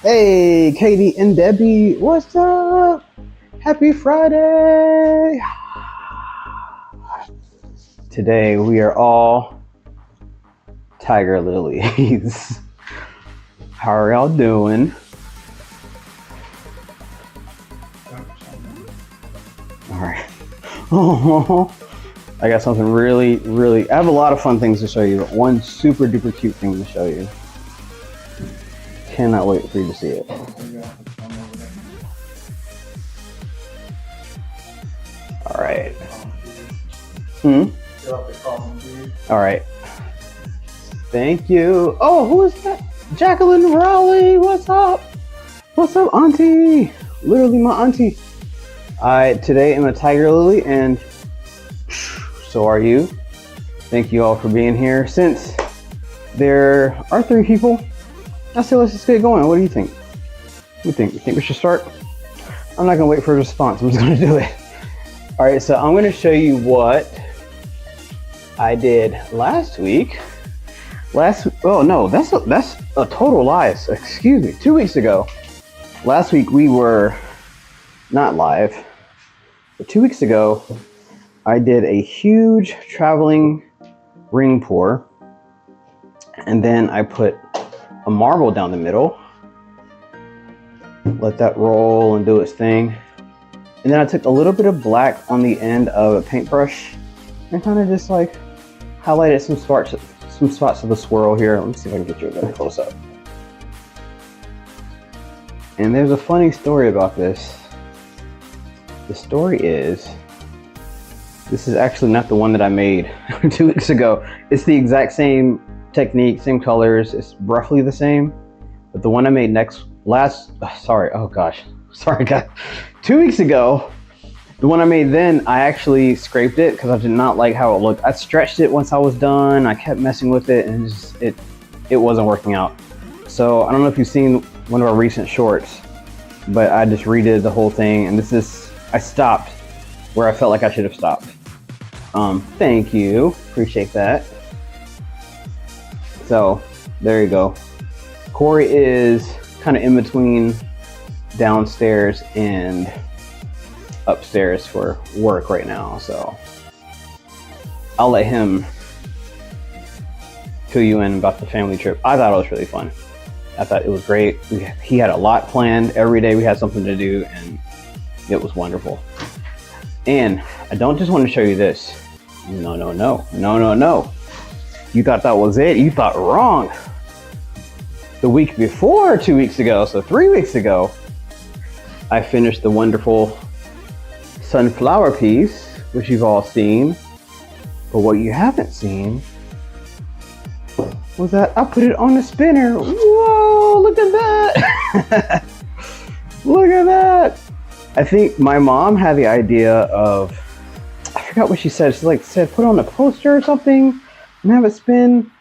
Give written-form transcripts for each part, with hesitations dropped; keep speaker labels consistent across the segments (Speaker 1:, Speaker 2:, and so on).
Speaker 1: Hey, Katie and Debbie, what's up? Happy Friday! Today we are all tiger lilies. How are y'all doing? All right. Oh, I got something really. I have a lot of fun things to show you, but one super duper cute thing to show you. Cannot wait for you to see it. All right. All right. Thank you. Oh, who is that? Jacqueline Raleigh. What's up? What's up, Auntie? Literally my auntie. Today I'm a tiger lily, and so are you. Thank you all for being here. Since there are 3 people, I say let's just get going. What do you think? What do you think? You think we should start? I'm not gonna wait for a response. I'm just gonna do it. All right, so I'm gonna show you what I did last week. Oh no, that's a total lie. Excuse me. 2 weeks ago. Last week we were not live, but 2 weeks ago I did a huge traveling ring pour, and then I put a marble down the middle, let that roll and do its thing, and then I took a little bit of black on the end of a paintbrush and kind of just like highlighted some spots of the swirl here. Let me see if I can get you a better close up. And there's a funny story about this. The story is, this is actually not the one that I made 2 weeks ago. It's the exact same technique, same colors, it's roughly the same, but the one I made sorry guys, 2 weeks ago, the one I made then, I actually scraped it because I did not like how it looked. I stretched it once I was done, I kept messing with it, and it wasn't working out. So I don't know if you've seen one of our recent shorts, but I just redid the whole thing, and I stopped where I felt like I should have stopped. Thank you, appreciate that. So there you go. Corey is kind of in between downstairs and upstairs for work right now, so I'll let him fill you in about the family trip. I thought it was really fun. I thought it was great. He had a lot planned. Every day we had something to do, and it was wonderful. And I don't just want to show you this. No. You thought that was it? You thought wrong. The week before, 2 weeks ago, so 3 weeks ago, I finished the wonderful sunflower piece, which you've all seen. But what you haven't seen was that I put it on the spinner. Whoa, look at that. Look at that. I think my mom had the idea of, I forgot what she said. She said put on a poster or something and have it spin.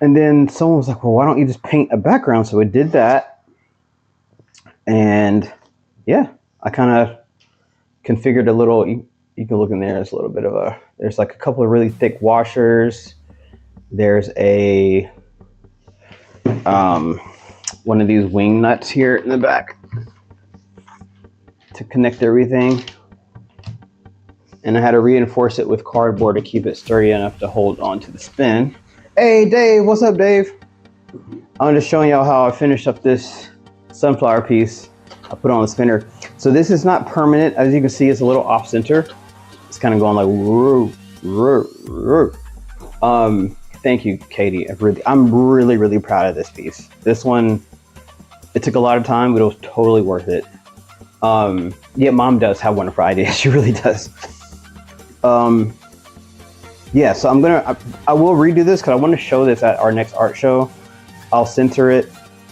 Speaker 1: And then someone was like, well, why don't you just paint a background? So we did that. And yeah, I kind of configured a little, you can look in there, there's a little bit of there's like a couple of really thick washers. There's a, one of these wing nuts here in the back to connect everything. And I had to reinforce it with cardboard to keep it sturdy enough to hold on to the spin. Hey Dave, what's up Dave? I'm just showing y'all how I finished up this sunflower piece. I put on the spinner. So this is not permanent. As you can see, it's a little off center. It's kind of going like woo, woo, woo. Thank you, Katie. I'm really proud of this piece. This one, it took a lot of time, but it was totally worth it. Yeah, mom does have wonderful ideas. She really does. Yeah, so I will redo this because I want to show this at our next art show. I'll center it.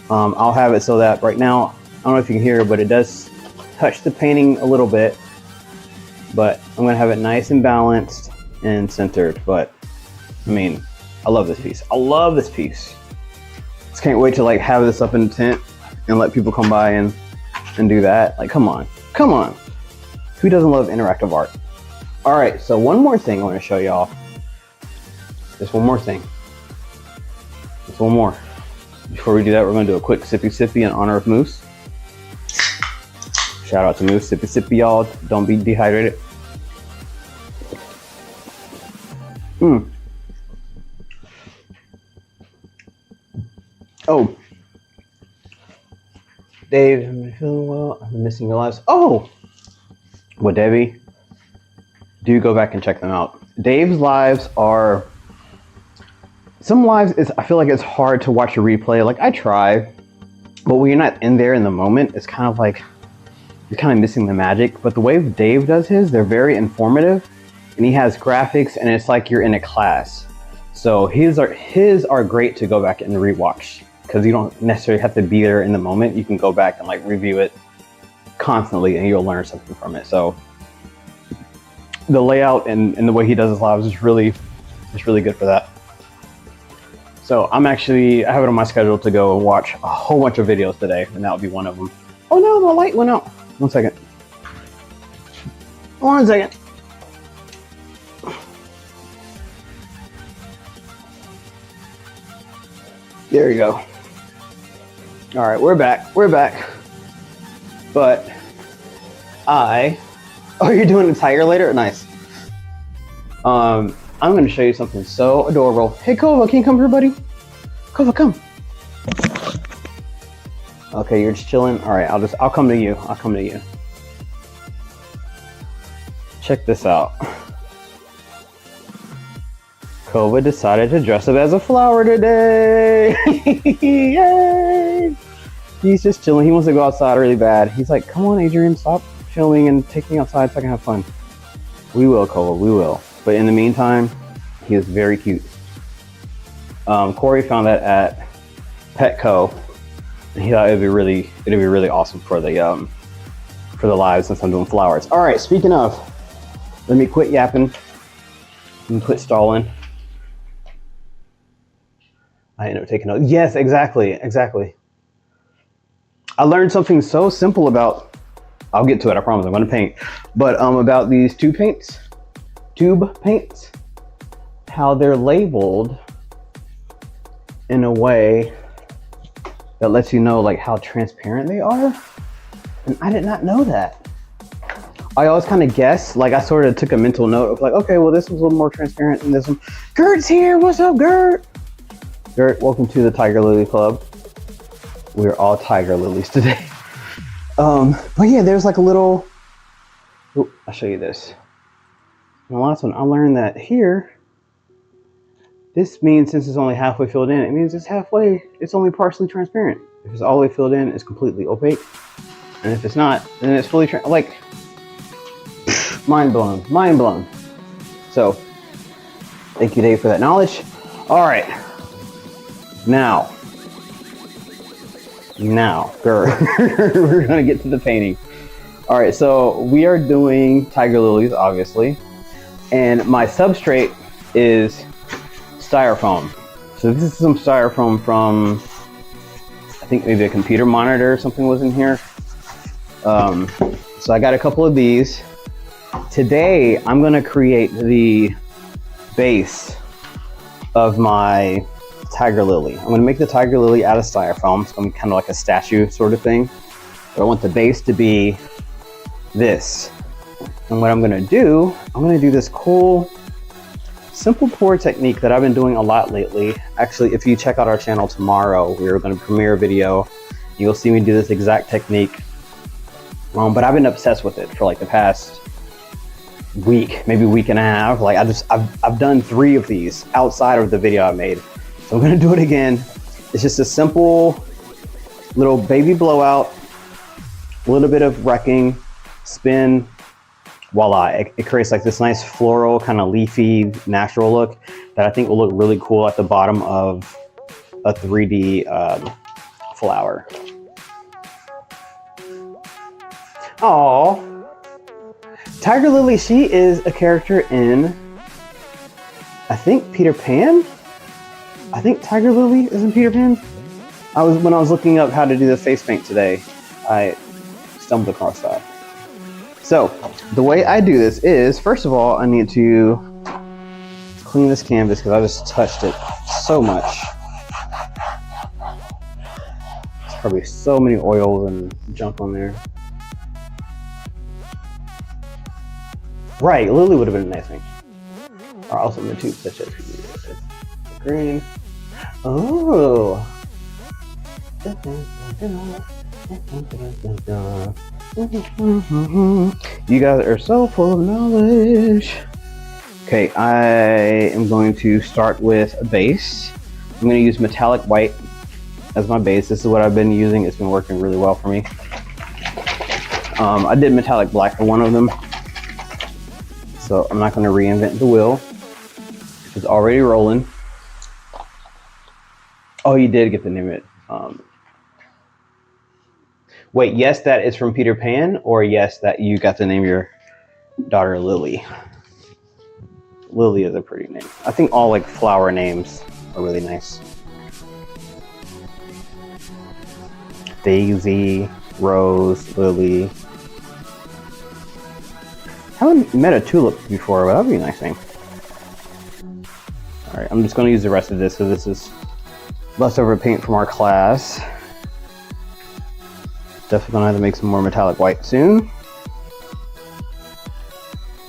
Speaker 1: I'll have it so that right now, I don't know if you can hear it, but it does touch the painting a little bit. But I'm gonna have it nice and balanced and centered. But I mean, I love this piece. I love this piece. Just can't wait to like have this up in the tent and let people come by and do that. Like, come on. Who doesn't love interactive art? All right, so one more thing I want to show y'all. Just one more thing. Just one more. Before we do that, we're gonna do a quick sippy sippy in honor of Moose. Shout out to Moose, sippy sippy y'all. Don't be dehydrated. Oh, Dave, I'm feeling well. I've been missing your lives. Oh, well, Debbie, do go back and check them out. Dave's lives are, some lives I feel like it's hard to watch a replay. Like I try, but when you're not in there in the moment, it's kind of like you're kind of missing the magic. But the way Dave does his, they're very informative, and he has graphics, and it's like you're in a class. So his are great to go back and rewatch, because you don't necessarily have to be there in the moment. You can go back and like review it constantly, and you'll learn something from it. So the layout and the way he does his lives is really good for that. So I have it on my schedule to go and watch a whole bunch of videos today, and that would be one of them. Oh no, the light went out. 1 second. 1 second. There you go. All right, we're back. But oh, you're doing a tiger later? Nice. I'm going to show you something so adorable. Hey, Kova, can you come here, buddy? Kova, come. Okay, you're just chilling. All right, I'll come to you. Check this out. Kova decided to dress up as a flower today. Yay! He's just chilling. He wants to go outside really bad. He's like, come on, Adrian, stop filming and take me outside so I can have fun. We will, Kova, we will. But in the meantime, he is very cute. Corey found that at Petco, and he thought it'd be really awesome for the lives since I'm doing flowers. All right, speaking of, let me quit yapping and quit stalling. I ended up taking notes. Yes, exactly. I learned something so simple about, I'll get to it, I promise, I'm gonna paint. But about these tube paints, how they're labeled in a way that lets you know like how transparent they are. And I did not know that. I always kind of guess, like I sort of took a mental note of like, okay, well this one's a little more transparent than this one. Gert's here, what's up, Gert? Gert, welcome to the Tiger Lily Club. We're all tiger lilies today. But yeah, there's like a little, I'll show you this. And the last one, I learned that here, this means since it's only halfway filled in, it means it's only partially transparent. If it's all the way filled in, it's completely opaque. And if it's not, then it's fully like, mind blown. So, thank you, Dave, for that knowledge. All right, now, we're gonna get to the painting. All right, so we are doing tiger lilies, obviously, and my substrate is Styrofoam. So this is some Styrofoam from, I think maybe a computer monitor or something was in here. So I got a couple of these. Today, I'm gonna create the base of my tiger lily. I'm gonna make the tiger lily out of Styrofoam. It's gonna be kind of like a statue sort of thing. But I want the base to be this. And what I'm gonna do this cool, simple pour technique that I've been doing a lot lately. Actually, if you check out our channel tomorrow, we're gonna premiere a video. You'll see me do this exact technique. But I've been obsessed with it for like the past week, maybe week and a half. Like I've done 3 of these outside of the video I made. So I'm gonna do it again. It's just a simple little baby blowout, a little bit of wrecking, spin, voila. It creates like this nice floral, kind of leafy, natural look that I think will look really cool at the bottom of a 3D flower. Aww. Tiger Lily, she is a character in, I think, Peter Pan? I think Tiger Lily is in Peter Pan. When I was looking up how to do the face paint today, I stumbled across that. So the way I do this is, first of all, I need to clean this canvas because I just touched it so much. Probably so many oils and junk on there. Right, Lily would have been a nice thing. Or also in the tube such as green. Oh. You guys are so full of knowledge. Okay, I am going to start with a base. I'm going to use metallic white as my base. This is what I've been using. It's been working really well for me. I did metallic black for one of them, so I'm not going to reinvent the wheel. It's already rolling. Oh, you did get the name of it. Wait, yes, that is from Peter Pan, or yes, that you got to name your daughter Lily? Lily is a pretty name. I think all like flower names are really nice. Daisy, Rose, Lily. Haven't met a tulip before, but that'd be a nice name. All right, I'm just going to use the rest of this, so this is leftover paint from our class. Definitely gonna have to make some more metallic white soon.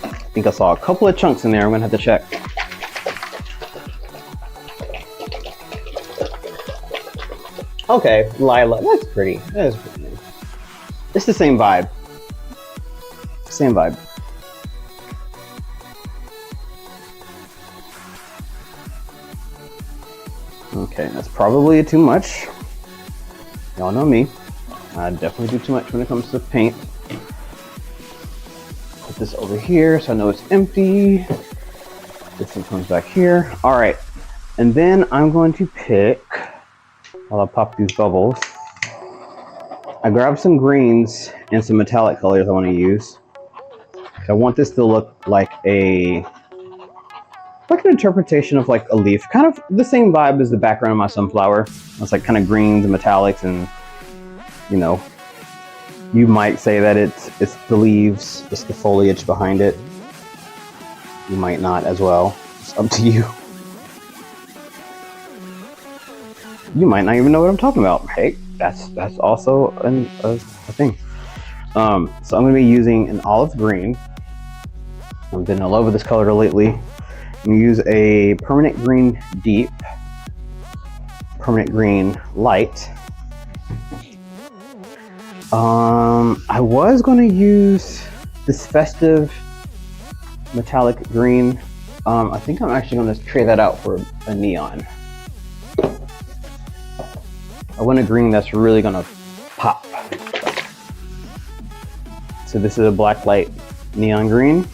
Speaker 1: I think I saw a couple of chunks in there. I'm gonna have to check. Okay, Lila, that's pretty. That is pretty nice. It's the same vibe. Same vibe. Okay, that's probably too much. Y'all know me. I definitely do too much when it comes to paint. Put this over here so I know it's empty. This one comes back here. All right, and then I'm going to pick, while I pop these bubbles, I grabbed some greens and some metallic colors I want to use. I want this to look like an interpretation of like a leaf, kind of the same vibe as the background of my sunflower. It's like kind of greens and metallics, and you know, you might say that it's the leaves, it's the foliage behind it. You might not as well. It's up to you. You might not even know what I'm talking about. Hey, that's also a thing. So I'm going to be using an olive green. I've been in love with this color lately. I'm going to use a permanent green deep, permanent green light. I was going to use this festive metallic green. I think I'm actually going to trade that out for a neon. I want a green that's really going to pop. So this is a black light neon green.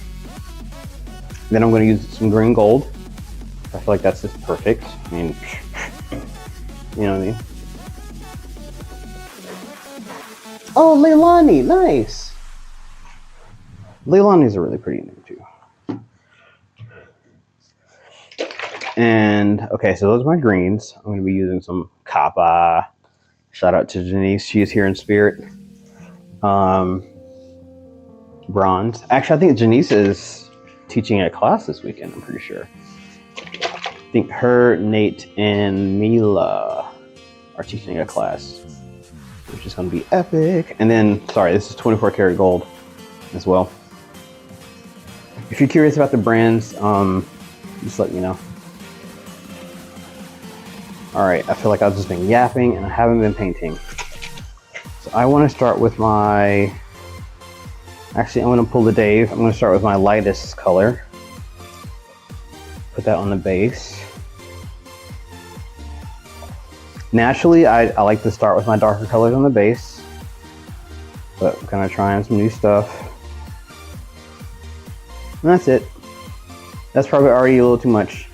Speaker 1: Then I'm going to use some green gold. I feel like that's just perfect. I mean, you know what I mean? Oh, Leilani, nice. Leilani's a really pretty name too. And okay, so those are my greens. I'm going to be using some Kappa. Shout out to Janice, she's here in spirit. Bronze. Actually, I think Janice is teaching a class this weekend, I'm pretty sure. I think her, Nate, and Mila are teaching a class, which is going to be epic. And then, sorry, this is 24 karat gold as well. If you're curious about the brands, just let me know. All right, I feel like I've just been yapping and I haven't been painting. So I want to start with my, actually I'm going to pull the Dave. I'm going to start with my lightest color. Put that on the base. Naturally, I like to start with my darker colors on the base, but I'm kind of trying some new stuff. And that's it. That's probably already a little too much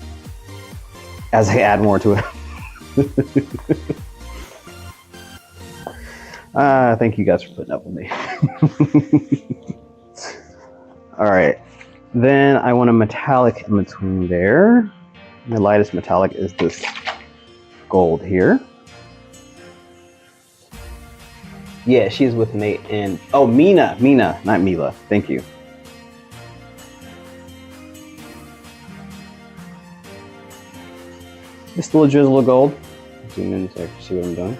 Speaker 1: as I add more to it. Thank you guys for putting up with me. All right, then I want a metallic in between there. My lightest metallic is this gold here. Yeah, she's with Nate and, oh, Mina, not Mila. Thank you. Just a little drizzle of gold. Zoom in so I can see what I'm doing.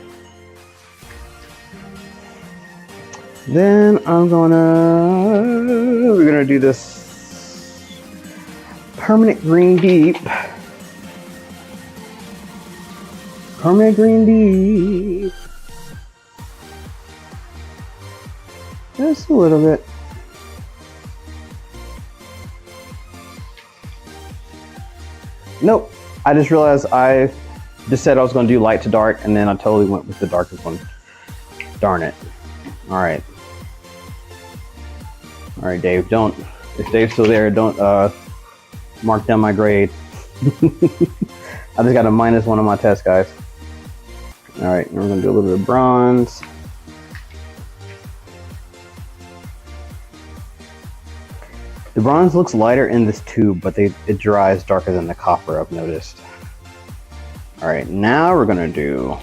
Speaker 1: Then we're gonna do this permanent green deep. Permanent green deep. Just a little bit. Nope. I just realized I just said I was going to do light to dark, and then I totally went with the darkest one. Darn it. All right. All right, Dave. If Dave's still there, don't mark down my grade. I just got a -1 on my test, guys. All right, we're going to do a little bit of bronze. The bronze looks lighter in this tube, but it dries darker than the copper, I've noticed. All right, now we're gonna do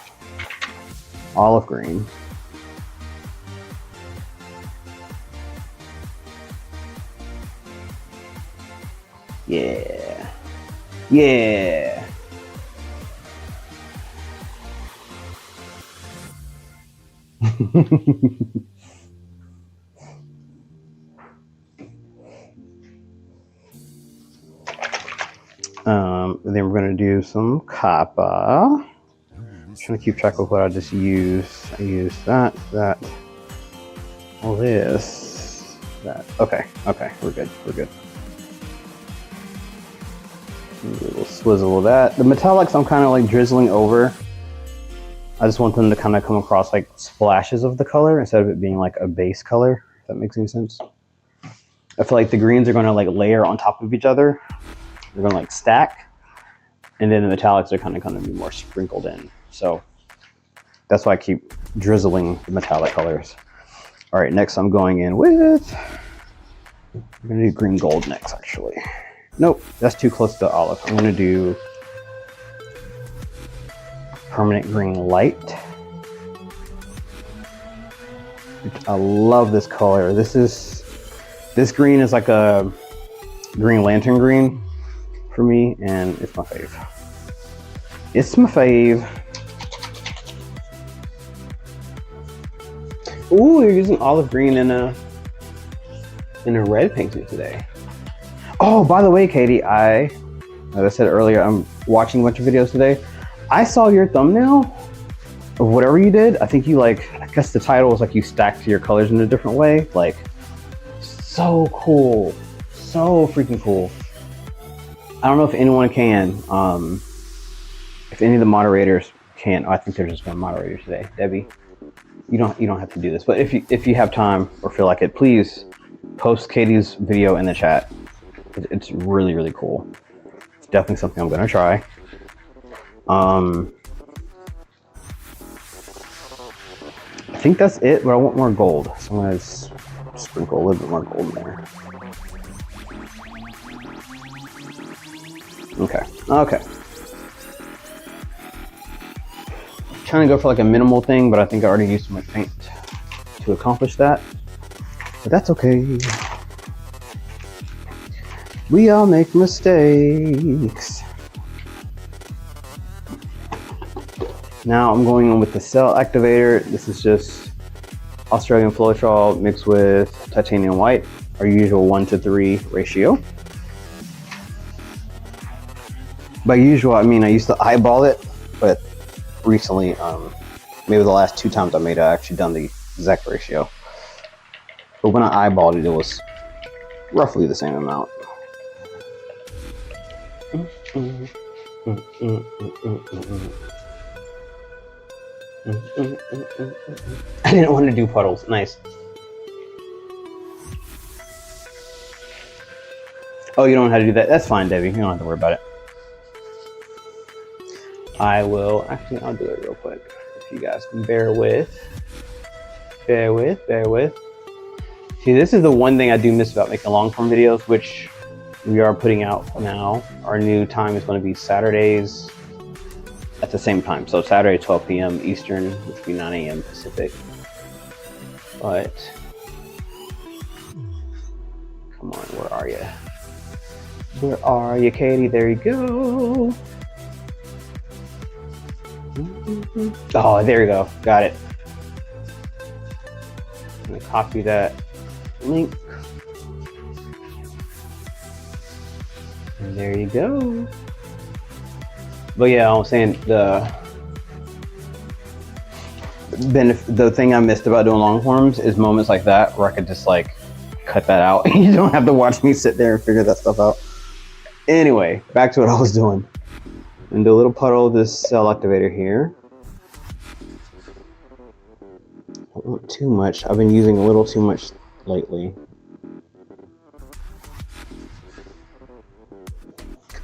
Speaker 1: olive green. Yeah, yeah. Then we're going to do some copper. I'm trying to keep track of what I just used. I used that, all this, that. Okay, we're good. A little swizzle of that. The metallics I'm kind of like drizzling over. I just want them to kind of come across like splashes of the color instead of it being like a base color, if that makes any sense. I feel like the greens are going to like layer on top of each other. They're going to like stack. And then the metallics are kind of going to be more sprinkled in. So that's why I keep drizzling the metallic colors. All right, next I'm going in with, I'm going to do green gold next, actually. Nope, that's too close to olive. I'm going to do permanent green light. I love this color. This green is like a green lantern green for me, and it's my fave. It's my fave. Ooh, you're using olive green in a red painting today. Oh, by the way, Katie, as I said earlier, I'm watching a bunch of videos today. I saw your thumbnail of whatever you did. I think you I guess the title was like you stacked your colors in a different way. Like, so cool. So freaking cool. I don't know if anyone can, if any of the moderators can. Oh, I think there's just one moderator today. Debbie, you don't have to do this, but if you have time or feel like it, please post Katie's video in the chat. It's really, really cool. It's definitely something I'm gonna try. I think that's it, but I want more gold. So I'm gonna sprinkle a little bit more gold in there. Okay. Trying to go for like a minimal thing, but I think I already used my paint to accomplish that. But that's okay. We all make mistakes. Now I'm going on with the cell activator. This is just Australian Floetrol mixed with titanium white, our usual 1:3 ratio. By usual, I mean I used to eyeball it, but recently, maybe the last 2 times I made it, I actually done the exact ratio. But when I eyeballed it, it was roughly the same amount. I didn't want to do puddles. Nice. Oh, you don't know how to do that? That's fine, Debbie. You don't have to worry about it. I'll do it real quick. If you guys can bear with. See, this is the one thing I do miss about making long form videos, which we are putting out now. Our new time is going to be Saturdays at the same time. So Saturday, 12 p.m. Eastern, which would be 9 a.m. Pacific. But, come on, where are you? Where are you, Katie? There you go. Oh, there you go. Got it. gonna copy that link. And there you go. But yeah, I'm saying the thing I missed about doing long forms is moments like that where I could just like cut that out. You don't have to watch me sit there and figure that stuff out. Anyway, back to what I was doing. And do a little puddle of this cell activator here. Don't want too much. I've been using a little too much lately.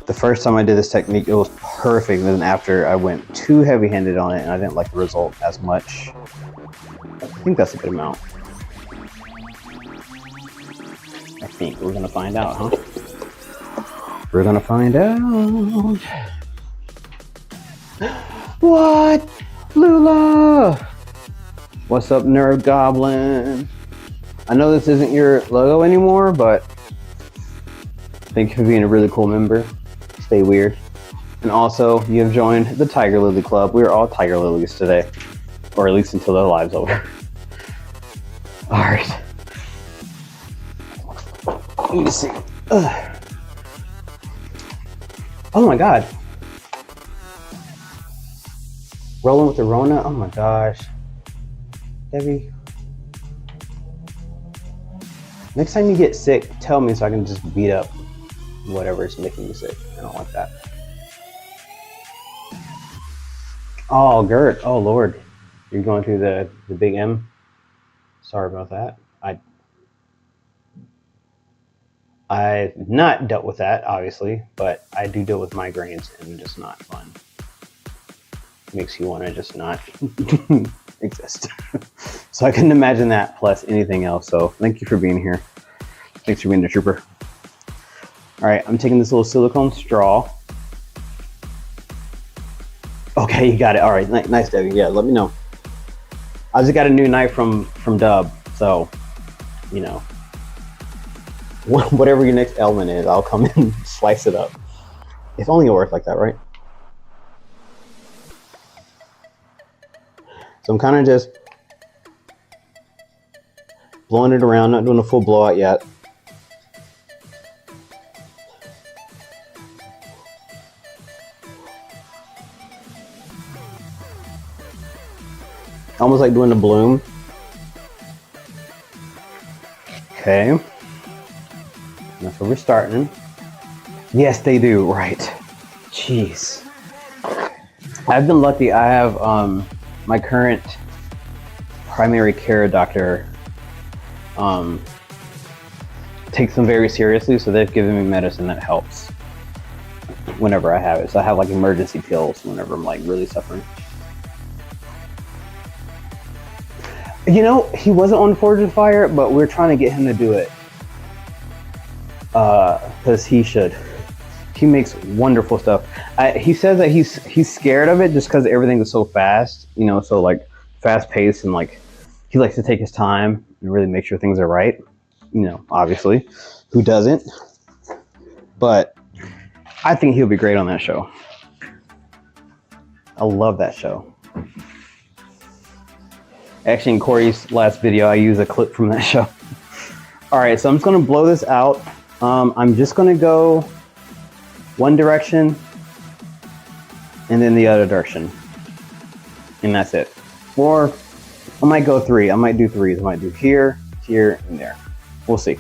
Speaker 1: The first time I did this technique, it was perfect. And then after, I went too heavy-handed on it, and I didn't like the result as much. I think that's a good amount. I think we're gonna find out, huh? We're gonna find out. What? Lula! What's up, Nerd Goblin? I know this isn't your logo anymore, but thank you for being a really cool member. Stay weird. And also, you have joined the Tiger Lily Club. We are all Tiger Lilies today. Or at least until their lives over. Alright. Let me see. Ugh. Oh my god. Rolling with the Rona? Oh my gosh. Debbie. Next time you get sick, tell me so I can just beat up whatever is making you sick. I don't like that. Oh, Gert. Oh, Lord. You're going through the big M? Sorry about that. I've not dealt with that, obviously, but I do deal with migraines, and it's just not fun. It makes you want to just not exist. So I couldn't imagine that plus anything else. So thank you for being here. Thanks for being a trooper. All right, I'm taking this little silicone straw. Okay, you got it. All right, nice, Debbie. Yeah, let me know. I just got a new knife from Dub, so you know, whatever your next element is, I'll come in and slice it up. If only it worked like that, right? So I'm kind of just blowing it around, not doing a full blowout yet. Almost like doing a bloom. Okay. That's where we're starting. Yes, they do, right. Jeez. I've been lucky. I have my current primary care doctor takes them very seriously, so they've given me medicine that helps whenever I have it. So I have like emergency pills whenever I'm like really suffering. You know, he wasn't on Forge of Fire, but we're trying to get him to do it. Because he should. He makes wonderful stuff. He says that he's scared of it just because everything is so fast, you know, so like fast paced, and like he likes to take his time and really make sure things are right. You know, obviously, who doesn't? But I think he'll be great on that show. I love that show. Actually, in Corey's last video, I used a clip from that show. All right, so I'm just gonna blow this out. I'm just gonna go one direction and then the other direction, and that's it. Or I might go three. I might do threes. I might do here, here, and there. We'll see.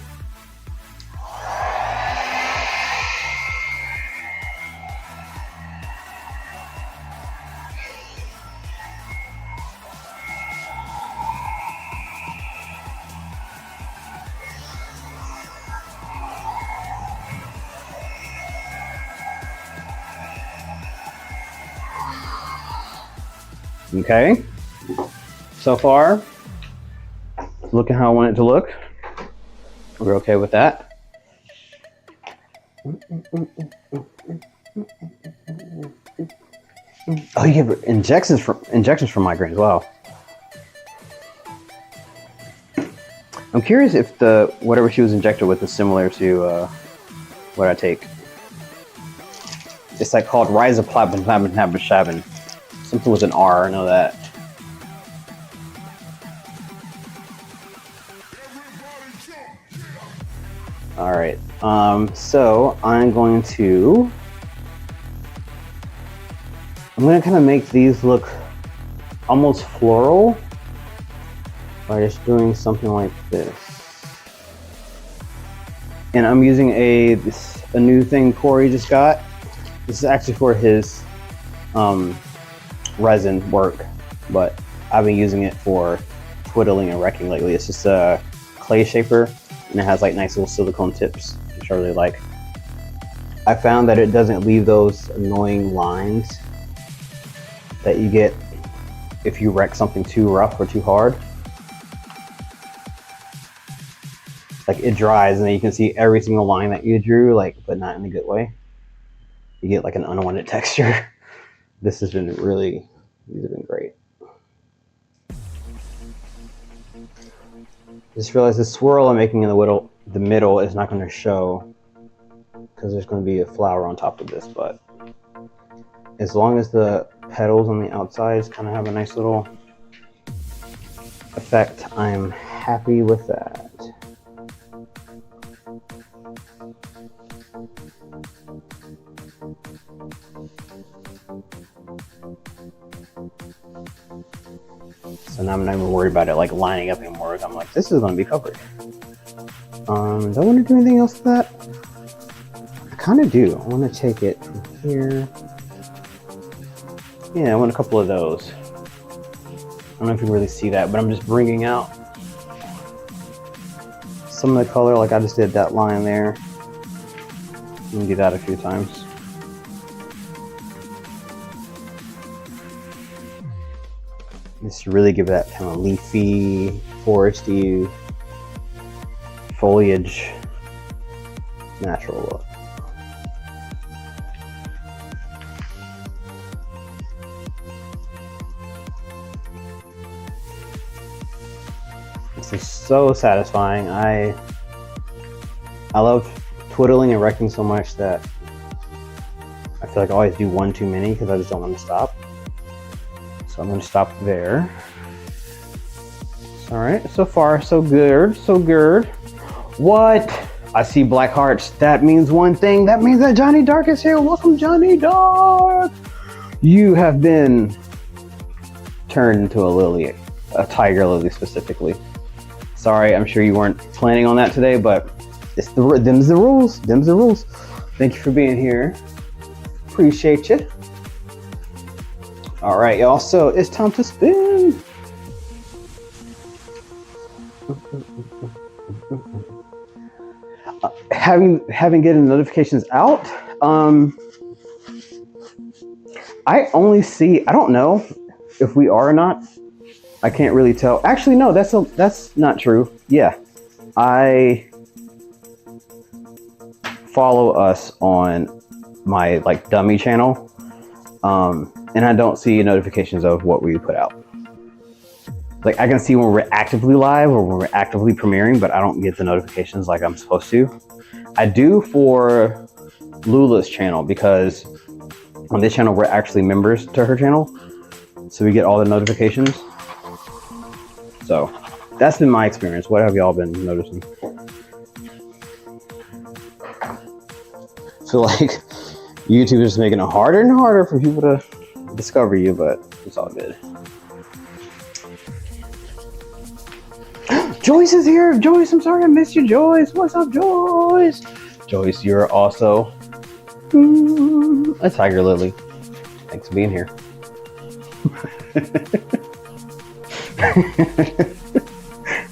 Speaker 1: Okay, so far, looking how I want it to look. We're okay with that. Oh, you give injections for migraines. Wow. I'm curious if the whatever she was injected with is similar to what I take. It's like called Risoplavin. Something with an R, I know that. All right. So I'm going to kind of make these look almost floral by just doing something like this. And I'm using a new thing Corey just got. This is actually for his resin work, but I've been using it for twiddling and wrecking lately. It's just a clay shaper, and it has like nice little silicone tips, which I really like. I found that it doesn't leave those annoying lines that you get if you wreck something too rough or too hard. Like it dries and then you can see every single line that you drew, like, but not in a good way. You get like an unwanted texture. This has been really, these have been great. Just realized the swirl I'm making in the middle is not going to show because there's going to be a flower on top of this, but as long as the petals on the outsides kind of have a nice little effect, I'm happy with that. So now I'm not even worried about it like lining up anymore. I'm like, this is going to be covered. Do I want to do anything else to that? I kind of do. I want to take it from here. Yeah, I want a couple of those. I don't know if you can really see that, but I'm just bringing out some of the color. Like I just did that line there. You can do that a few times. Just to really give that kind of leafy, foresty, foliage, natural look. This is so satisfying. I love twiddling and wrecking so much that I feel like I always do one too many because I just don't want to stop. So I'm going to stop there. All right, so far so good, so good. What? I see black hearts. That means one thing. That means that Johnny Dark is here. Welcome, Johnny Dark. You have been turned into a lily, a tiger lily specifically. Sorry, I'm sure you weren't planning on that today, but it's them's the rules. Them's the rules. Thank you for being here. Appreciate you. All right, y'all. So it's time to spin. Having getting notifications out. I only see. I don't know if we are or not. I can't really tell. Actually, no. That's not true. Yeah, I follow us on my like dummy channel. And I don't see notifications of what we put out. Like I can see when we're actively live or when we're actively premiering, but I don't get the notifications like I'm supposed to. I do for Lula's channel because on this channel, we're actually members to her channel. So we get all the notifications. So that's been my experience. What have y'all been noticing? I feel like YouTube is making it harder and harder for people to discover you, but it's all good. Joyce is here. Joyce, I'm sorry I missed you, Joyce. What's up, Joyce? Joyce, you're also a tiger lily. Thanks for being here.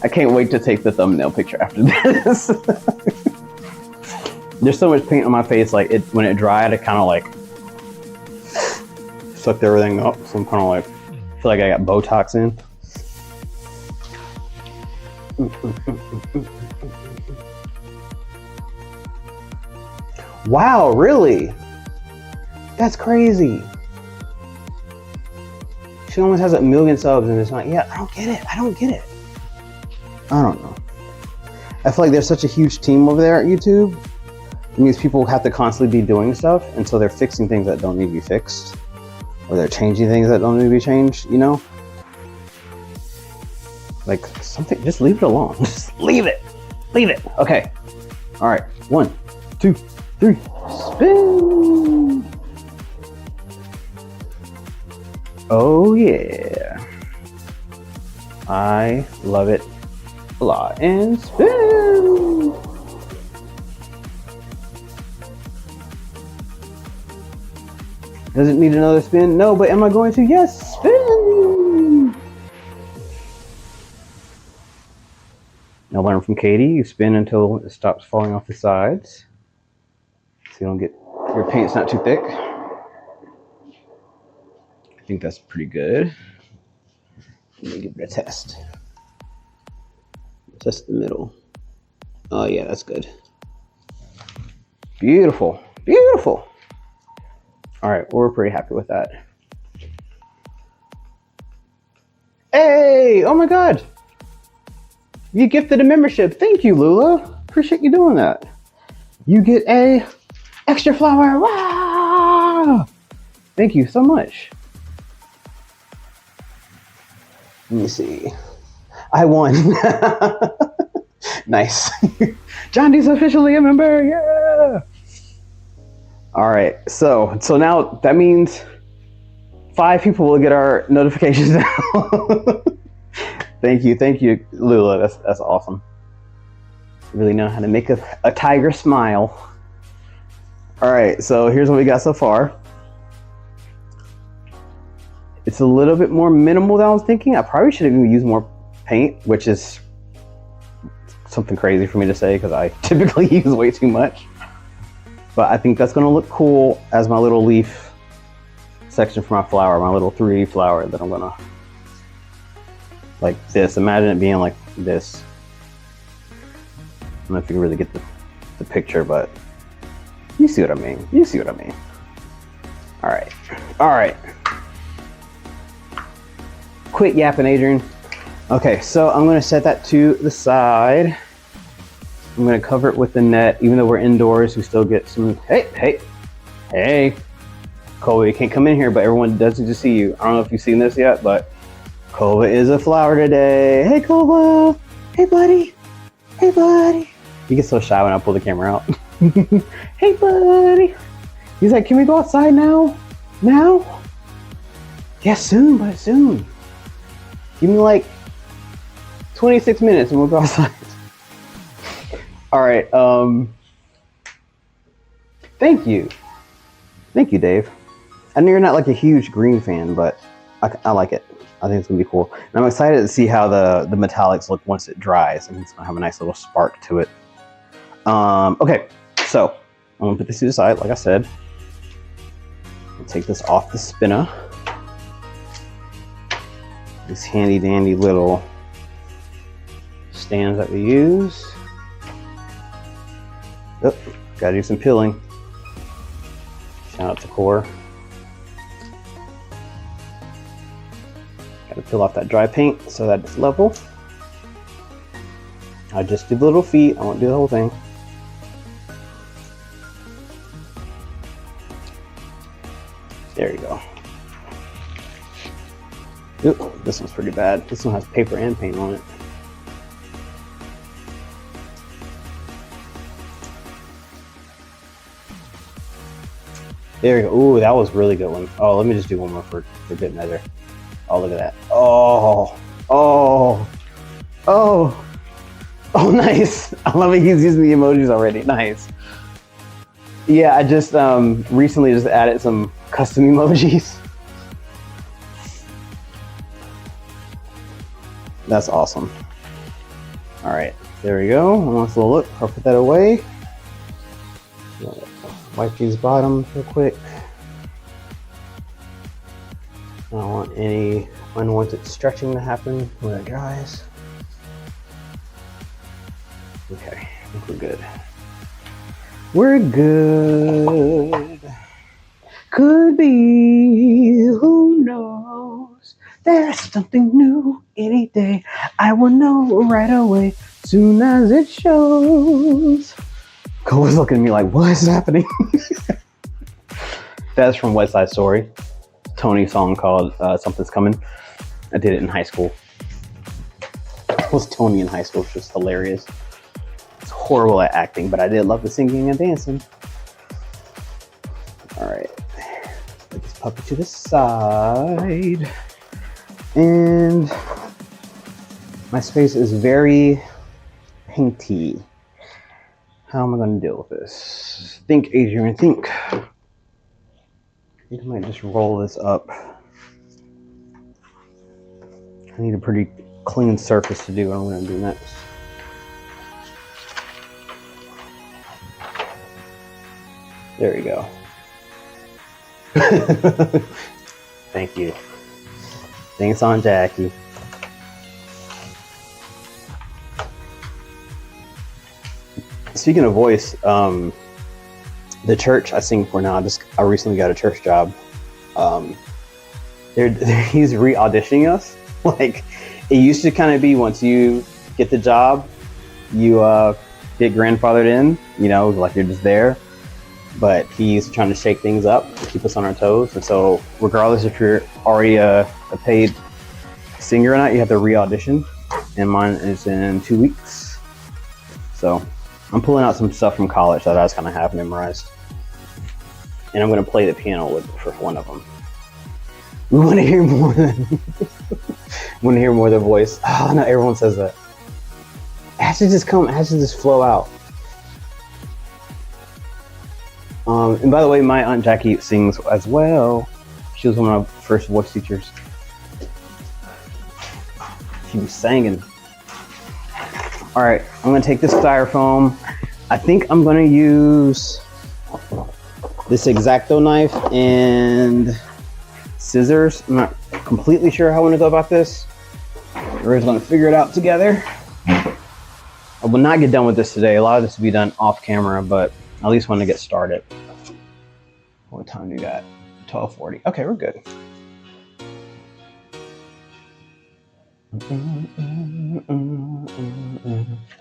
Speaker 1: I can't wait to take the thumbnail picture after this. There's so much paint on my face, like when it dried, it kind of like sucked everything up. So I'm kind of like, I feel like I got Botox in. Wow, really? That's crazy. She almost has 1 million subs and it's not, yeah, I don't get it. I don't get it. I don't know. I feel like there's such a huge team over there at YouTube. It means people have to constantly be doing stuff, and so they're fixing things that don't need to be fixed. Or they're changing things that don't need to be changed, you know? Like something, just leave it alone. Just leave it. Leave it. Okay. All right, 1, 2, 3, spin. Oh yeah, I love it a lot. And spin. Does it need another spin? No, but am I going to? Yes, spin. Now learn from Katie, you spin until it stops falling off the sides. So you don't get, your paint's not too thick. I think that's pretty good. Let me give it a test. Test the middle. Oh yeah, that's good. Beautiful, beautiful. All right, we're pretty happy with that. Hey, oh my God. You gifted a membership. Thank you, Lula. Appreciate you doing that. You get a extra flower. Wow! Thank you so much. Let me see. I won. Nice. John D's officially a member. Yeah. All right. So now that means 5 people will get our notifications now. Thank you, Lula. That's awesome. You really know how to make a tiger smile. All right, so here's what we got so far. It's a little bit more minimal than I was thinking. I probably should have even used more paint, which is something crazy for me to say because I typically use way too much. But I think that's gonna look cool as my little leaf section for my flower, my little 3D flower that I'm gonna, like this. Imagine it being like this. I don't know if you can really get the picture, but you see what I mean. You see what I mean. All right. All right. Quit yapping, Adrian. Okay, so I'm gonna set that to the side. I'm gonna cover it with the net. Even though we're indoors, we still get some, hey. Kova, you can't come in here, but everyone does need to see you. I don't know if you've seen this yet, but Kova is a flower today. Hey, Kova. Hey, buddy. Hey, buddy. He gets so shy when I pull the camera out. Hey, buddy. He's like, can we go outside now? Now? Yeah, soon, but soon. Give me like 26 minutes and we'll go outside. All right. Thank you. Thank you, Dave. I know you're not like a huge green fan, but I like it. I think it's gonna be cool. And I'm excited to see how the metallics look once it dries. I think it's gonna have a nice little spark to it. Okay, so I'm gonna put this to the side, like I said. I'll take this off the spinner. These handy dandy little stands that we use. Oh, gotta do some peeling. Shout out to Core. Gotta peel off that dry paint so that it's level. I just do the little feet, I won't do the whole thing. There you go. Ooh, this one's pretty bad. This one has paper and paint on it. There you go. Ooh, that was a really good one. Oh, let me just do one more for good measure. Oh, look at that. Oh, nice. I love it. He's using the emojis already. Nice. Yeah, I just recently just added some custom emojis. That's awesome. All right, there we go. Let's look. I'll put that away. Wipe these bottoms real quick. I don't want any unwanted stretching to happen when it dries. Okay, I think we're good. We're good. Could be, who knows? There's something new any day. I will know right away, soon as it shows. Cole was looking at me like, what is happening? That's from West Side Story. Tony's song called Something's Coming. I did it in high school. It was Tony in high school, which was hilarious. It's horrible at acting, but I did love the singing and dancing. All right, put this puppy to the side. And my space is very painty. How am I going to deal with this? Think, Adrian, think. I think I might just roll this up. I need a pretty clean surface to do what I'm going to do next. There we go. Thank you. Thanks, Aunt Jackie. Speaking of voice, the church I sing for now, I recently got a church job. He's re-auditioning us. Like, it used to kind of be once you get the job, you get grandfathered in, you know, like you're just there. But he's trying to shake things up, keep us on our toes. And so regardless if you're already a paid singer or not, you have to re-audition. And mine is in 2 weeks. So I'm pulling out some stuff from college that I just kind of have memorized. And I'm going to play the piano for one of them. We want to hear more than their voice. Oh no, everyone says that. It has to just come, it has to just flow out. And by the way, my Aunt Jackie sings as well. She was one of my first voice teachers. She be singing. All right, I'm gonna take this Styrofoam. I think I'm gonna use this X-Acto knife and scissors. I'm not completely sure how I want to go about this. We're just gonna figure it out together. I will not get done with this today. A lot of this will be done off camera, but I at least want to get started. What time do you got? 12:40. Okay, we're good.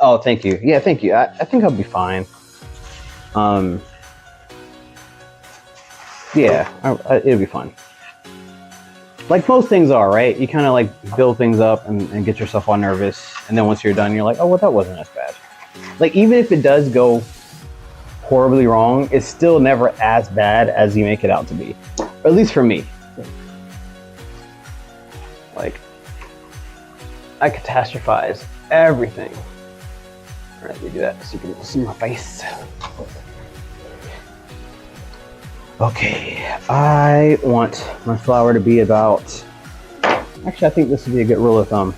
Speaker 1: Oh, thank you. Yeah, thank you. I think I'll be fine. Yeah, it'll be fun. Like most things are, right? You kind of like build things up and get yourself all nervous. And then once you're done, you're like, oh, well, that wasn't as bad. Like, even if it does go horribly wrong, it's still never as bad as you make it out to be. Or at least for me. Like, I catastrophize everything. All right, let me do that so you can see my face. Okay, I want my flour to be about, actually I think this would be a good rule of thumb.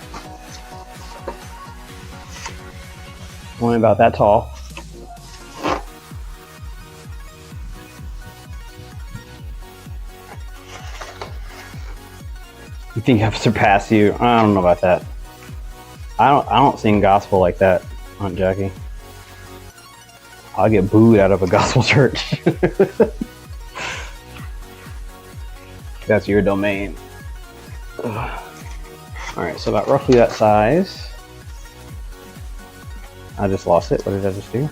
Speaker 1: Only about that tall. You think I've surpassed you? I don't know about that. I don't sing gospel like that, Aunt Jackie. I'll get booed out of a gospel church. That's your domain. All right, so about roughly that size. I just lost it. What did I just do?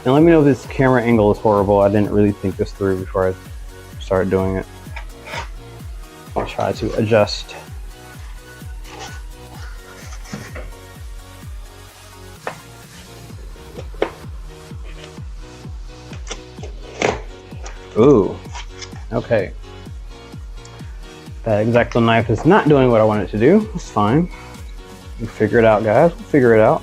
Speaker 1: And let me know if this camera angle is horrible. I didn't really think this through before I started doing it. I'll try to adjust. Ooh, okay. That X-Acto knife is not doing what I want it to do. It's fine. We'll figure it out, guys. We'll figure it out.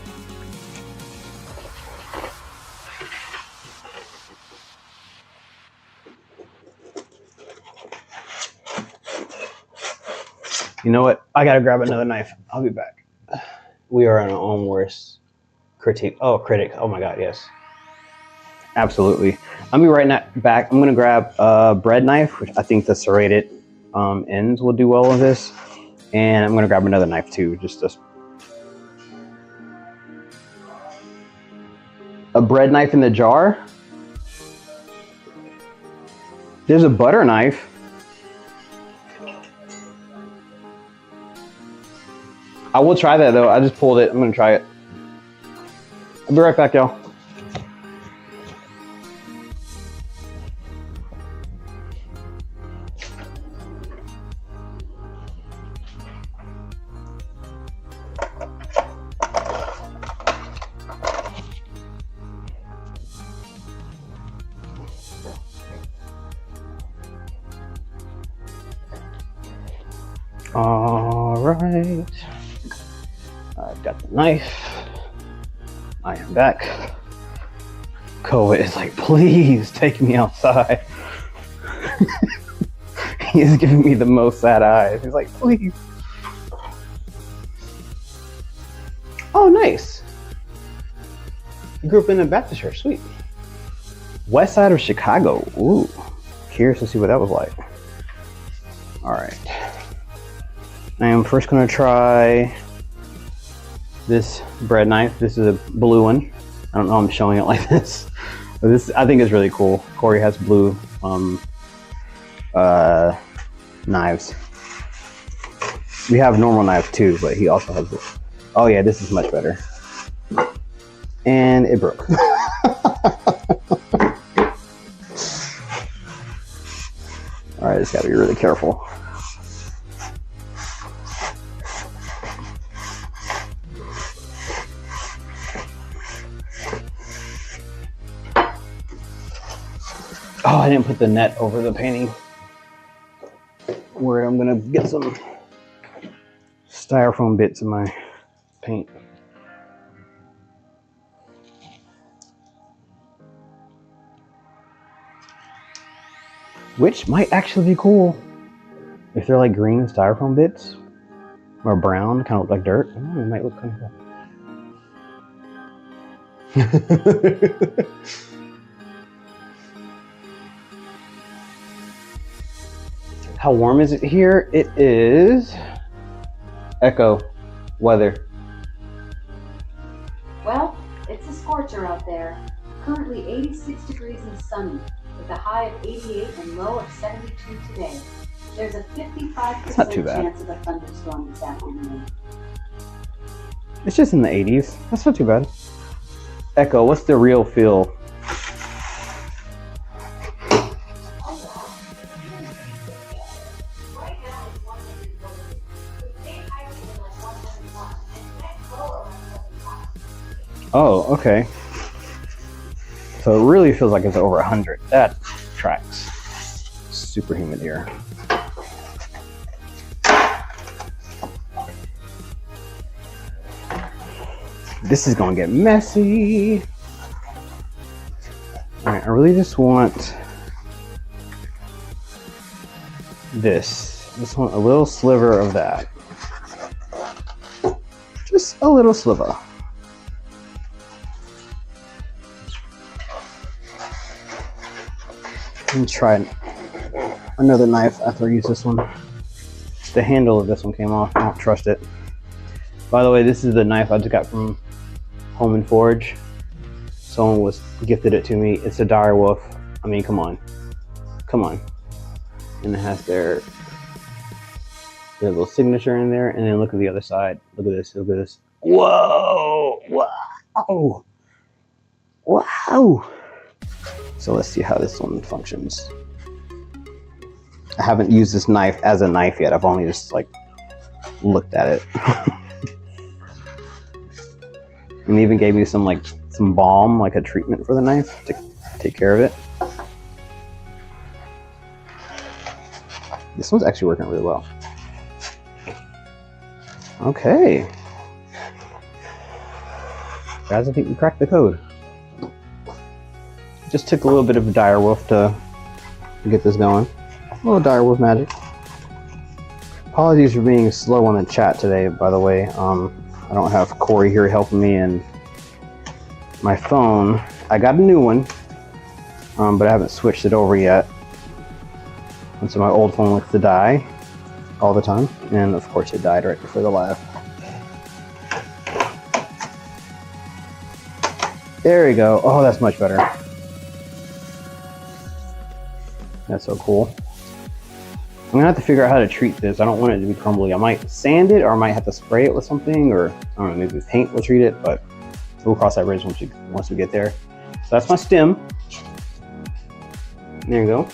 Speaker 1: You know what? I gotta grab another knife. I'll be back. We are on our own worst critic. Oh, critic. Oh my God, yes. Absolutely. I'll be right back. I'm gonna grab a bread knife, which I think the serrated ends will do well with this. And I'm gonna grab another knife too, just a bread knife in the jar. There's a butter knife. I will try that though. I just pulled it. I'm gonna try it. I'll be right back, y'all. All right. I've got the knife. I am back. Koa is like, please take me outside. He is giving me the most sad eyes. He's like, please. Oh, nice. You grew up in a Baptist church. Sweet. West side of Chicago. Ooh. Curious to see what that was like. All right. I am first going to try this bread knife. This is a blue one. I don't know, I'm showing it like this. But this, I think, is really cool. Corey has blue knives. We have normal knives too, but he also has this. Oh yeah, this is much better. And it broke. All right, just gotta be really careful. Oh, I didn't put the net over the painting. Where I'm gonna get some styrofoam bits in my paint. Which might actually be cool if they're like green styrofoam bits or brown, kind of look like dirt. It might look kind of cool. How warm is it here? It is Echo weather.
Speaker 2: Well, it's a scorcher out there. Currently 86 degrees and sunny, with a high of 88 and low of 72 today. There's a 55% chance of a thunderstorm this afternoon.
Speaker 1: It's just in the 80s. That's not too bad. Echo, what's the real feel? Oh, okay. So it really feels like it's over 100. That tracks. Super humid here. This is gonna get messy. All right, I really just want this. Just want a little sliver of that. Just a little sliver. And try another knife after I use this one. The handle of this one came off. I don't trust it. By the way, this is the knife I just got from Home and Forge. Someone was gifted it to me. It's a dire wolf. I mean, come on. Come on. And it has their little signature in there. And then look at the other side. Look at this. Look at this. Whoa! Wow! Wow! So let's see how this one functions. I haven't used this knife as a knife yet. I've only just like looked at it. And even gave me some balm, like a treatment for the knife to take care of it. This one's actually working really well. Okay. Guys, I think we cracked the code. Just took a little bit of dire wolf to get this going. A little dire wolf magic. Apologies for being slow on the chat today, by the way. I don't have Corey here helping me, and my phone, I got a new one, but I haven't switched it over yet. And so my old phone likes to die all the time, and of course it died right before the live. There we go. Oh, that's much better. That's so cool. I'm gonna have to figure out how to treat this. I don't want it to be crumbly. I might sand it, or I might have to spray it with something, or I don't know, maybe paint will treat it, but we'll cross that bridge once we get there. So that's my stem. There you go.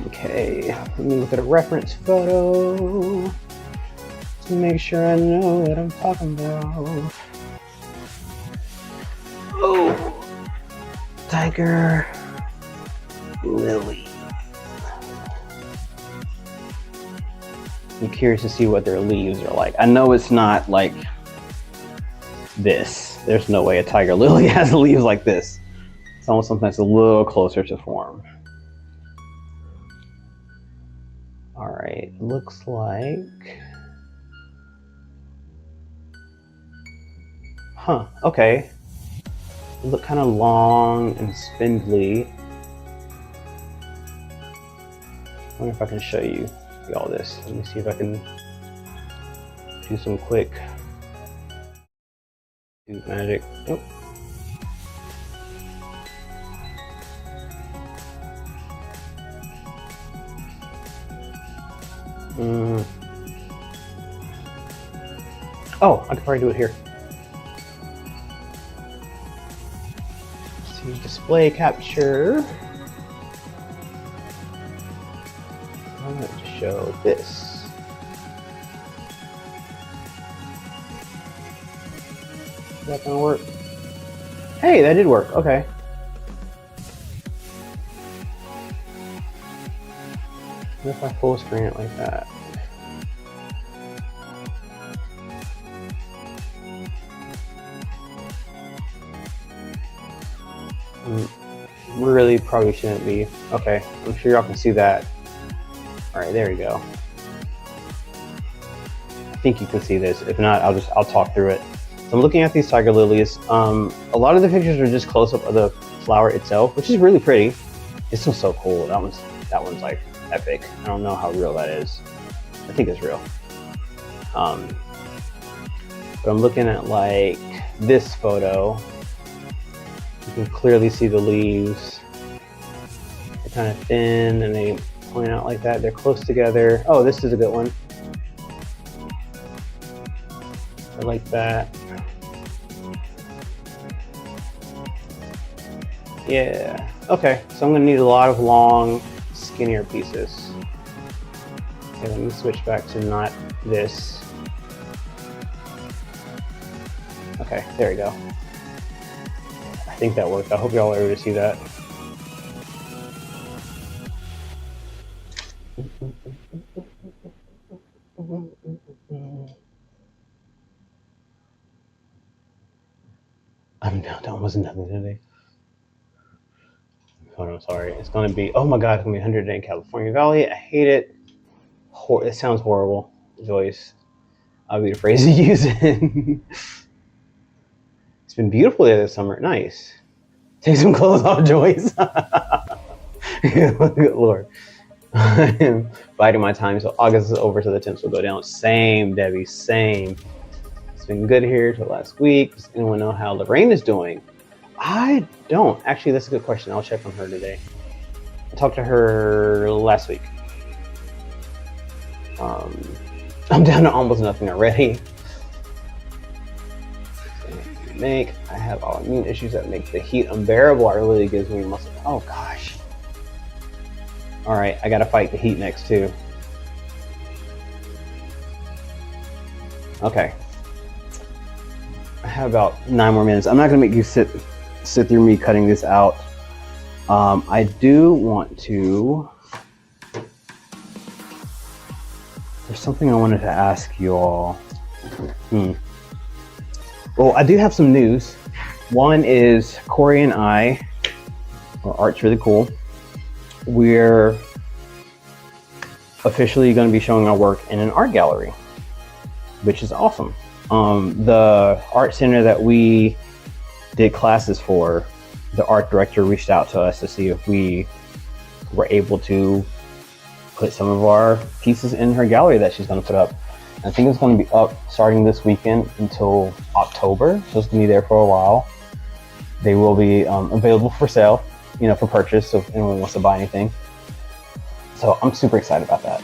Speaker 1: Okay, let me look at a reference photo to make sure I know what I'm talking about. Oh, tiger lily. I'm curious to see what their leaves are like. I know it's not like this. There's no way a tiger lily has leaves like this. It's almost something that's a little closer to form. All right, looks like, okay. They look kind of long and spindly. I wonder if I can show you all this. Let me see if I can do some quick magic. Oh. Oh, I can probably do it here. Let's see, display capture. I'm going to show this. Is that gonna work? Hey, that did work. Okay. What if I full screen it like that? Really probably shouldn't be. Okay, I'm sure y'all can see that. Alright, there you go. I think you can see this. If not, I'll talk through it. So I'm looking at these tiger lilies. A lot of the pictures are just close up of the flower itself, which is really pretty. This one's so cool. That one's like epic. I don't know how real that is. I think it's real. But I'm looking at like this photo. You can clearly see the leaves. They're kind of thin and they point out like that. They're close together. Oh, this is a good one. I like that. Yeah. Okay, so I'm gonna need a lot of long, skinnier pieces. Okay, let me switch back to not this. Okay, there we go. I think that worked. I hope y'all are able to see that. I'm done with nothing today. Oh, I'm sorry. It's gonna be, oh my god, it's gonna be 100 day in California Valley. I hate it. It sounds horrible, Joyce. I'll be the phrase to use it. It's been beautiful there this summer. Nice. Take some clothes off, Joyce. Good Lord. I'm biding my time. So August is over, so the temps will go down. Same, Debbie, same. It's been good here till last week. Does anyone know how Lorraine is doing? I don't. Actually, that's a good question. I'll check on her today. I talked to her last week. I'm down to almost nothing already. I have autoimmune issues that make the heat unbearable. It really gives me muscle. Oh gosh. All right, I gotta fight the heat next too. Okay. I have about 9 more minutes. I'm not gonna make you sit through me cutting this out. I do want to. There's something I wanted to ask you all. Well, I do have some news. One is Corey and I, our art's really cool. We're officially going to be showing our work in an art gallery, which is awesome. The art center that we did classes for, the art director reached out to us to see if we were able to put some of our pieces in her gallery that she's going to put up. I think it's going to be up starting this weekend until October, so it's going to be there for a while. They will be available for sale, for purchase, so if anyone wants to buy anything. So I'm super excited about that.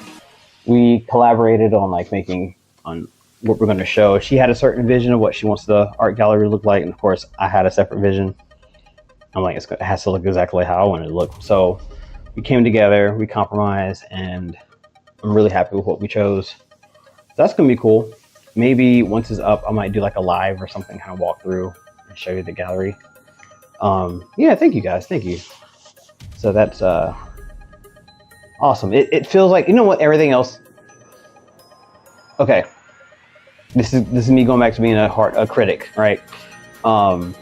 Speaker 1: We collaborated on making on what we're going to show. She had a certain vision of what she wants the art gallery to look like, and of course I had a separate vision. I'm like, it has to look exactly how I want it to look. So we came together, we compromised, and I'm really happy with what we chose. That's gonna be cool. Maybe once it's up, I might do a live or something, kind of walk through and show you the gallery. Yeah, thank you guys. Thank you. So that's awesome. It feels like, you know what, everything else. Okay. This is me going back to being a critic, right? I'm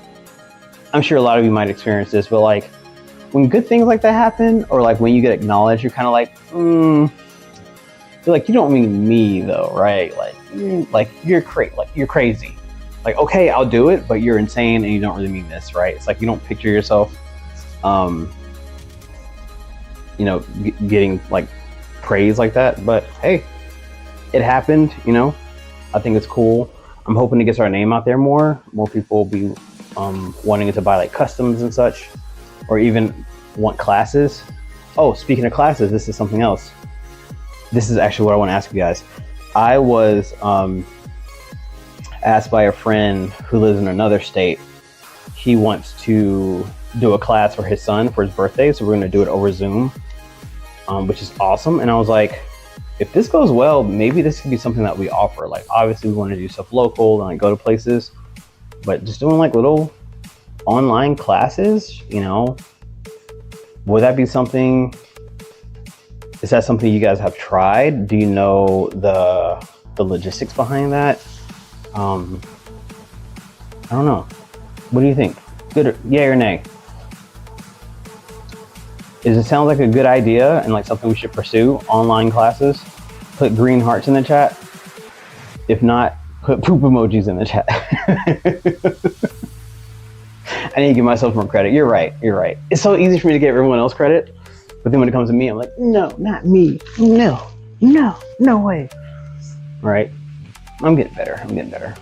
Speaker 1: sure a lot of you might experience this, but like when good things like that happen, or like when you get acknowledged, you're kind of like, you're like, you don't mean me though, right? Like you're crazy. Like, okay, I'll do it, but you're insane and you don't really mean this, right? It's like you don't picture yourself, getting like praise like that. But hey, it happened, I think it's cool. I'm hoping to get our name out there more. More people will be wanting to buy like customs and such, or even want classes. Oh, speaking of classes, this is something else. This is actually what I want to ask you guys. I was asked by a friend who lives in another state. He wants to do a class for his son for his birthday, so we're going to do it over Zoom, which is awesome. And I was like, if this goes well, maybe this could be something that we offer. Like, obviously we want to do stuff local and like go to places, but just doing like little online classes, would that be something? Is that something you guys have tried? Do you know the logistics behind that? I don't know. What do you think? Good, yay or nay? Does it sound like a good idea and like something we should pursue? Online classes? Put green hearts in the chat. If not, put poop emojis in the chat. I need to give myself more credit. You're right. It's so easy for me to give everyone else credit, but then when it comes to me, I'm like, no, not me. No way. All right. I'm getting better.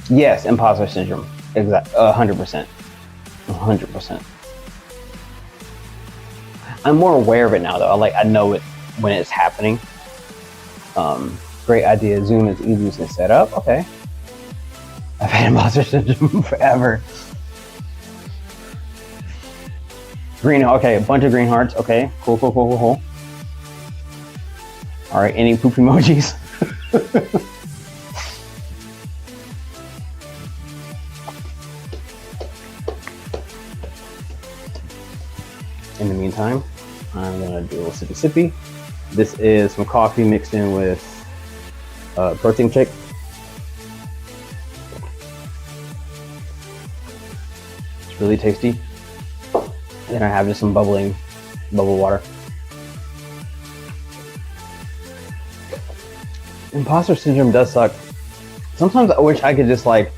Speaker 1: Yes, imposter syndrome. Exactly. 100%. 100%. I'm more aware of it now, though. I know it when it's happening. Great idea. Zoom is easy to set up. Okay. I've had imposter syndrome forever. Green. Okay, a bunch of green hearts. Okay. Cool. All right. Any poop emojis? In the meantime, I'm gonna do a little sippy. This is some coffee mixed in with protein shake. It's really tasty. Then I have just some bubble water. Imposter syndrome does suck. Sometimes I wish I could just morph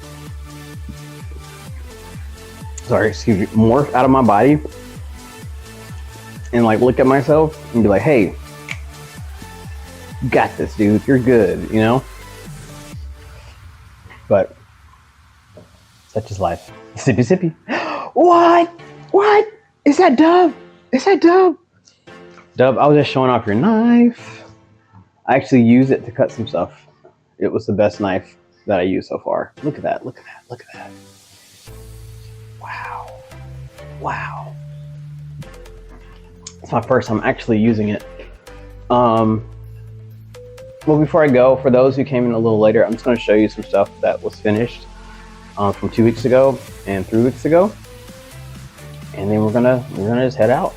Speaker 1: out of my body and like look at myself and be like, hey, you got this, dude, you're good, But such is life. Sippy. What? Is that Dub? Dub, I was just showing off your knife. I actually used it to cut some stuff. It was the best knife that I used so far. Look at that. Wow. It's my first time actually using it. Well, before I go, for those who came in a little later, I'm just going to show you some stuff that was finished from 2 weeks ago and 3 weeks ago, and then we're gonna just head out.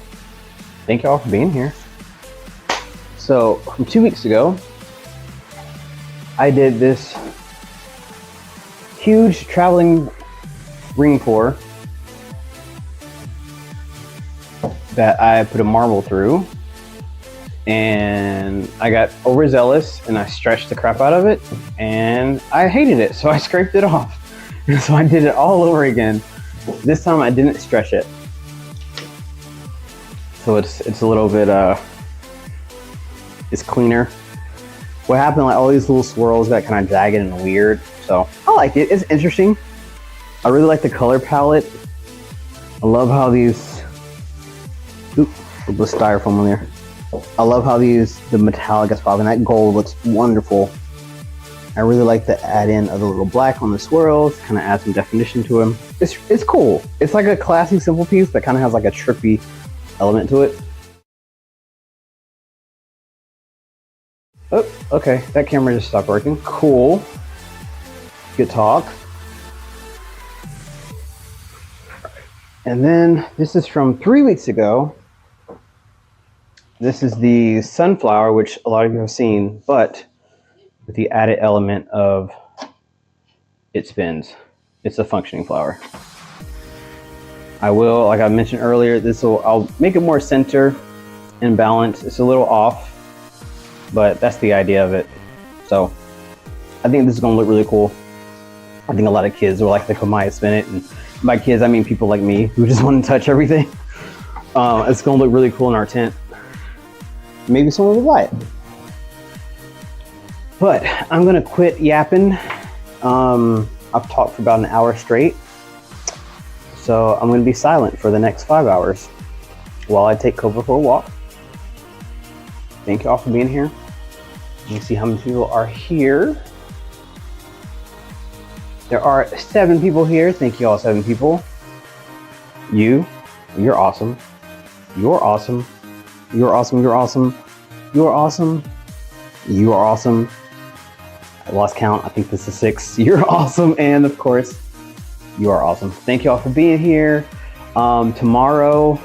Speaker 1: Thank y'all for being here. So from 2 weeks ago, I did this huge traveling ring pour that I put a marble through, and I got overzealous and I stretched the crap out of it and I hated it, so I scraped it off. And so I did it all over again. This time I didn't stretch it, so it's a little bit it's cleaner. What happened, like all these little swirls got kind of jagged and weird, so I like it. It's interesting. I really like the color palette. I love how these the styrofoam on there. I love how the metallic is popping. That gold looks wonderful. I really like the add-in of the little black on the swirls, kind of add some definition to them. It's cool. It's like a classy, simple piece that kind of has like a trippy element to it. Oh, okay. That camera just stopped working. Cool. Good talk. And then this is from 3 weeks ago. This is the sunflower, which a lot of you have seen, but with the added element of it spins. It's a functioning flower. I will, like I mentioned earlier, I'll make it more center and balanced. It's a little off, but that's the idea of it. So I think this is gonna look really cool. I think a lot of kids will like the Kamaya spin it, and by kids I mean people like me who just want to touch everything. It's gonna look really cool in our tent. Maybe someone will buy it. But I'm gonna quit yapping. I've talked for about an hour straight, so I'm gonna be silent for the next 5 hours while I take Cobra for a walk. Thank you all for being here. You can see how many people are here. There are 7 people here. Thank you all, 7 people. You're awesome. You're awesome. You're awesome. You're awesome. You're awesome. You are awesome. I lost count. I think this is 6. You're awesome. And of course, you are awesome. Thank you all for being here. Tomorrow,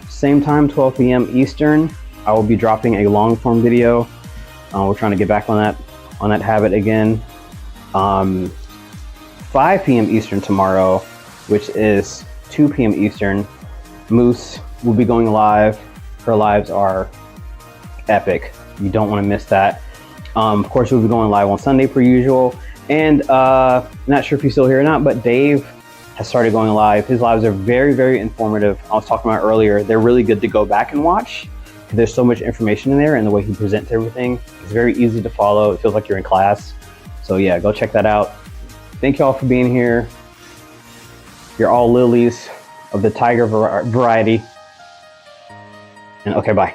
Speaker 1: same time, 12 p.m. Eastern, I will be dropping a long form video. We're trying to get back on that habit again. 5 p.m. Eastern tomorrow, which is 2 p.m. Eastern, Moose will be going live. Her lives are epic. You don't want to miss that. Of course, we'll be going live on Sunday per usual. And not sure if you're still here or not, but Dave has started going live. His lives are very, very informative. I was talking about earlier, they're really good to go back and watch. There's so much information in there, and the way he presents everything is very easy to follow. It feels like you're in class. So yeah, go check that out. Thank you all for being here. You're all lilies of the tiger variety. And okay, bye.